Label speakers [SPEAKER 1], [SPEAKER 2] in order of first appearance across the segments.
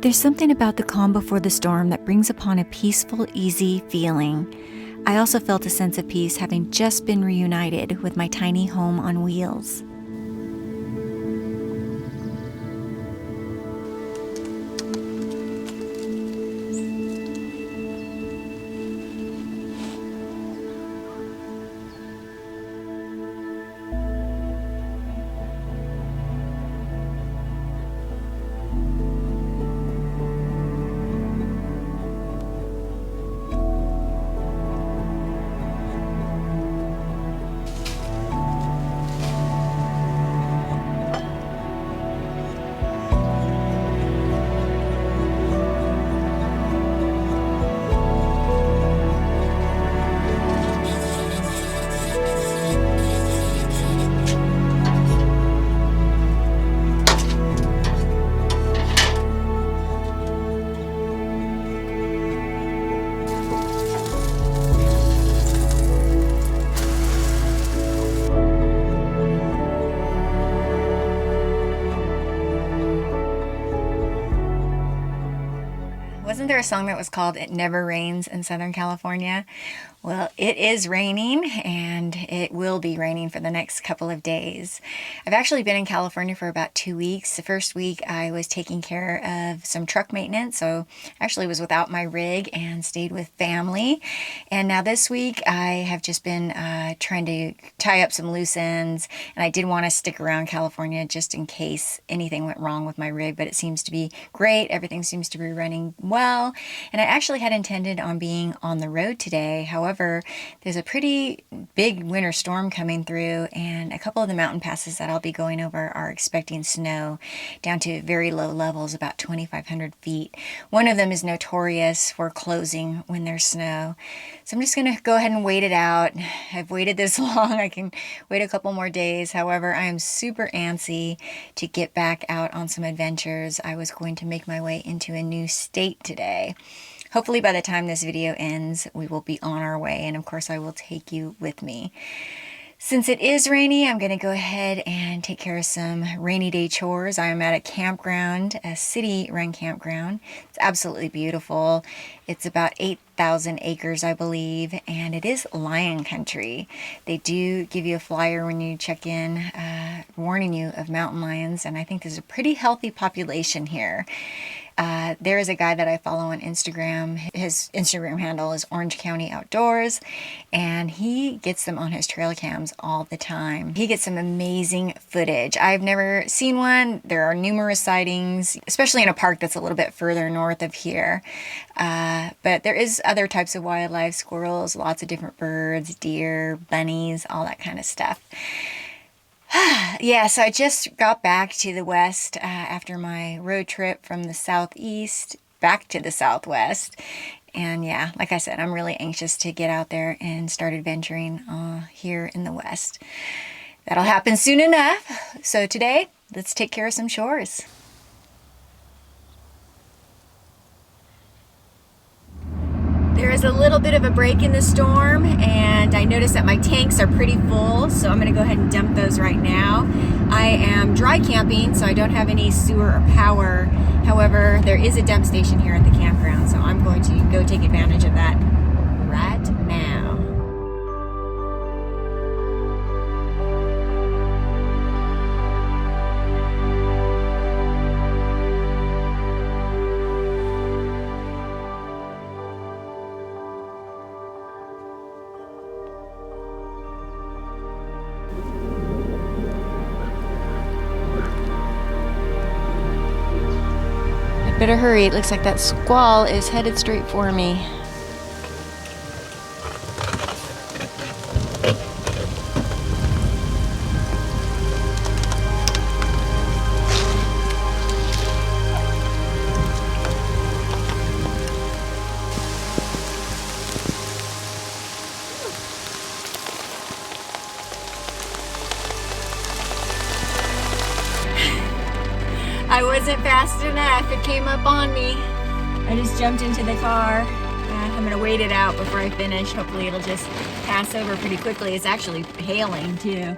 [SPEAKER 1] There's something about the calm before the storm that brings upon a peaceful, easy feeling. I also felt a sense of peace having just been reunited with my tiny home on wheels. Wasn't there a song that was called "It Never Rains in Southern California"? Well, it is raining, and it will be raining for the next couple of days. I've actually been in California for about 2 weeks. The first week I was taking care of some truck maintenance, so I actually was without my rig and stayed with family. And now this week I have just been trying to tie up some loose ends, and I did want to stick around California just in case anything went wrong with my rig, but it seems to be great. Everything seems to be running well, and I actually had intended on being on the road today. However, there's a pretty big winter storm coming through, and a couple of the mountain passes that I'll be going over are expecting snow down to very low levels, about 2,500 feet. One of them is notorious for closing when there's snow. So I'm just going to go ahead and wait it out. I've waited this long. I can wait a couple more days. However, I am super antsy to get back out on some adventures. I was going to make my way into a new state today. Hopefully by the time this video ends, we will be on our way, and of course I will take you with me. Since it is rainy, I'm going to go ahead and take care of some rainy day chores. I am at a campground, a city-run campground. It's absolutely beautiful. It's about 8,000 acres, I believe, and it is lion country. They do give you a flyer when you check in, warning you of mountain lions, and I think there's a pretty healthy population here. There is a guy that I follow on Instagram. His Instagram handle is Orange County Outdoors, and he gets them on his trail cams all the time. He gets some amazing footage. I've never seen one. There are numerous sightings, especially in a park that's a little bit further north of here. But there is other types of wildlife, squirrels, lots of different birds, deer, bunnies, all that kind of stuff. Yeah, so I just got back to the west after my road trip from the southeast back to the southwest. And yeah, like I said, I'm really anxious to get out there and start adventuring here in the west. That'll happen soon enough. So today, let's take care of some chores. There is a little bit of a break in the storm, and I noticed that my tanks are pretty full, so I'm going to go ahead and dump those right now. I am dry camping, so I don't have any sewer or power. However, there is a dump station here at the campground, so I'm going to go take advantage of that right now. Better hurry, it looks like that squall is headed straight for me. I wasn't fast enough. It came up on me. I just jumped into the car. I'm gonna wait it out before I finish. Hopefully it'll just pass over pretty quickly. It's actually hailing too.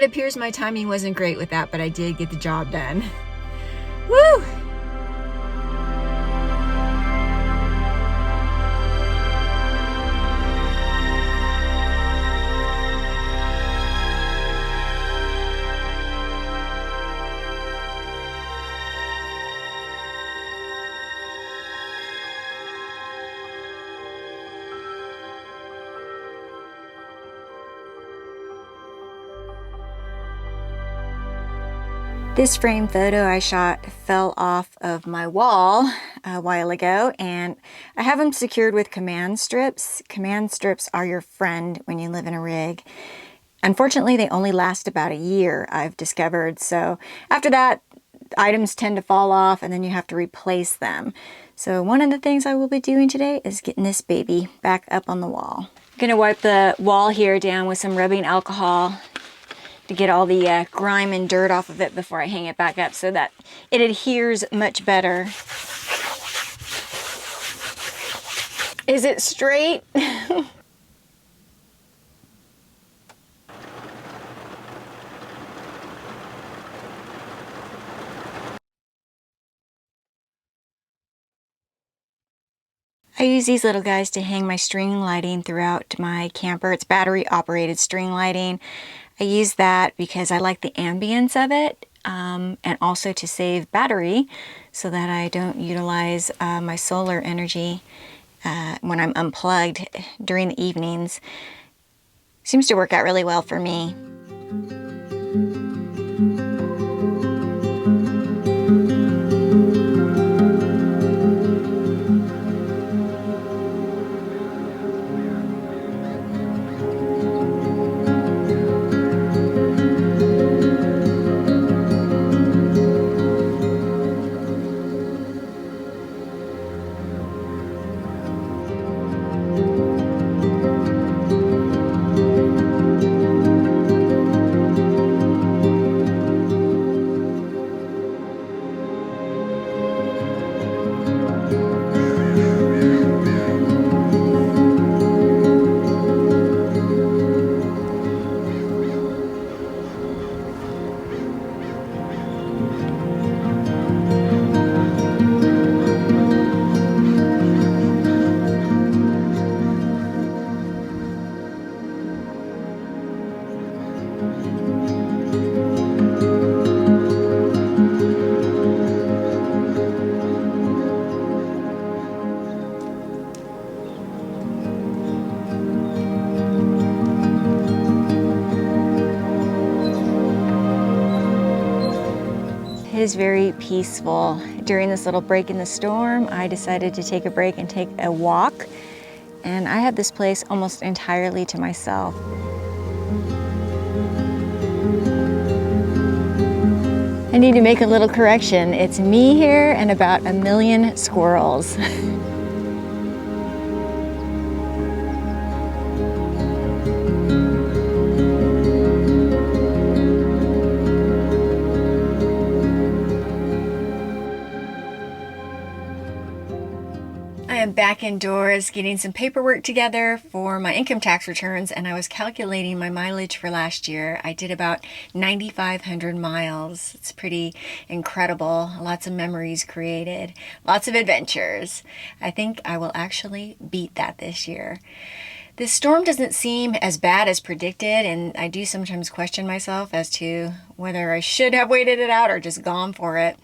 [SPEAKER 1] it appears my timing wasn't great with that, but I did get the job done. Woo! This frame photo I shot fell off of my wall a while ago, and I have them secured with command strips. Command strips are your friend when you live in a rig. Unfortunately, they only last about a year, I've discovered. So after that, items tend to fall off and then you have to replace them. So one of the things I will be doing today is getting this baby back up on the wall. I'm gonna wipe the wall here down with some rubbing alcohol to get all the grime and dirt off of it before I hang it back up so that it adheres much better. Is it straight? I use these little guys to hang my string lighting throughout my camper. It's battery operated string lighting. I use that because I like the ambience of it, and also to save battery so that I don't utilize my solar energy when I'm unplugged during the evenings. Seems to work out really well for me. It is very peaceful. During this little break in the storm, I decided to take a break and take a walk. And I had this place almost entirely to myself. I need to make a little correction. It's me here and about 1 million squirrels. I am back indoors getting some paperwork together for my income tax returns, and I was calculating my mileage for last year. I did about 9,500 miles. It's pretty incredible. Lots of memories created, lots of adventures. I think I will actually beat that this year. This storm doesn't seem as bad as predicted, and I do sometimes question myself as to whether I should have waited it out or just gone for it.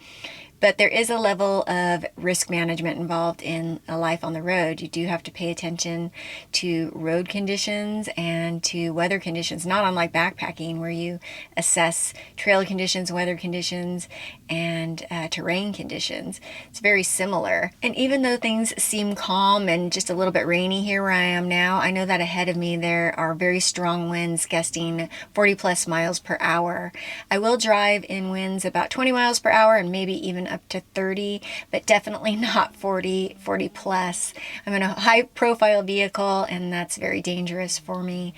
[SPEAKER 1] But there is a level of risk management involved in a life on the road. You do have to pay attention to road conditions and to weather conditions, not unlike backpacking where you assess trail conditions, weather conditions, and terrain conditions. It's very similar. And even though things seem calm and just a little bit rainy here where I am now, I know that ahead of me there are very strong winds gusting 40 plus miles per hour. I will drive in winds about 20 miles per hour and maybe even up to 30, but definitely not 40 plus. I'm in a high profile vehicle and that's very dangerous for me.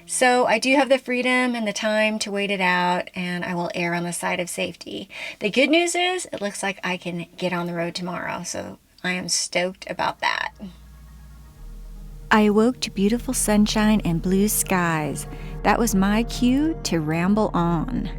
[SPEAKER 1] So I do have the freedom and the time to wait it out, and I will err on the side of safety. The good news is it looks like I can get on the road tomorrow, so I am stoked about that. I awoke to beautiful sunshine and blue skies. that was my cue to ramble on.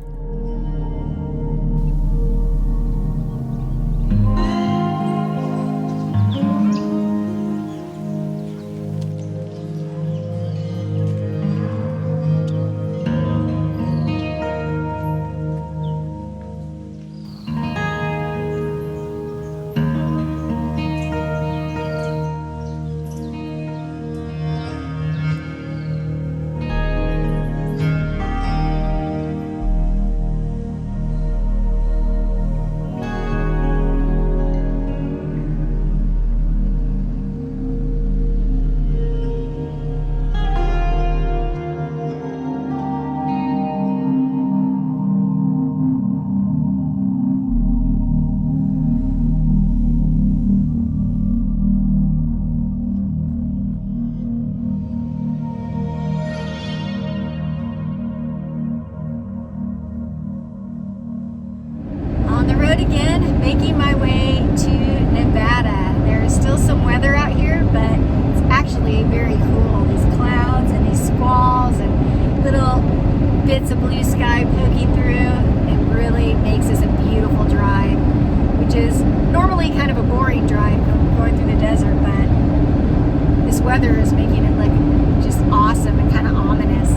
[SPEAKER 1] Again, making my way to Nevada. There is still some weather out here, but it's actually very cool. These clouds and these squalls and little bits of blue sky poking through. It really makes this a beautiful drive, which is normally kind of a boring drive going through the desert, but this weather is making it look just awesome and kind of ominous.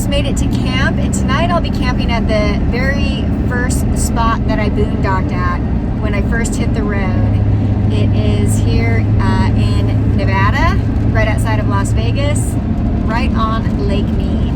[SPEAKER 1] Made it to camp, and tonight I'll be camping at the very first spot that I boondocked at when I first hit the road. It is here in Nevada, right outside of Las Vegas, right on Lake Mead.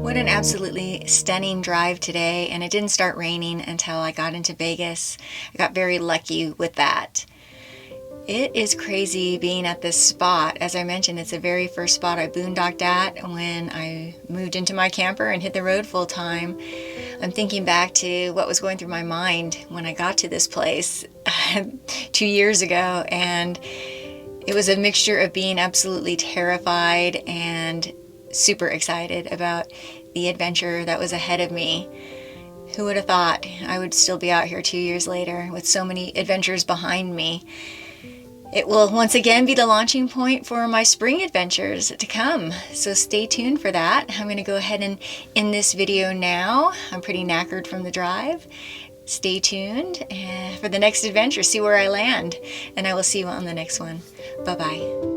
[SPEAKER 1] What an absolutely stunning drive today, and it didn't start raining until I got into Vegas. I got very lucky with that. It is crazy being at this spot. As I mentioned, it's the very first spot I boondocked at when I moved into my camper and hit the road full time. I'm thinking back to what was going through my mind when I got to this place 2 years ago, and it was a mixture of being absolutely terrified and super excited about the adventure that was ahead of me. Who would have thought I would still be out here 2 years later with so many adventures behind me? It will once again be the launching point for my spring adventures to come, so stay tuned for that. I'm going to go ahead and end this video now. I'm pretty knackered from the drive. Stay tuned for the next adventure, see where I land, and I will see you on the next one. Bye-bye.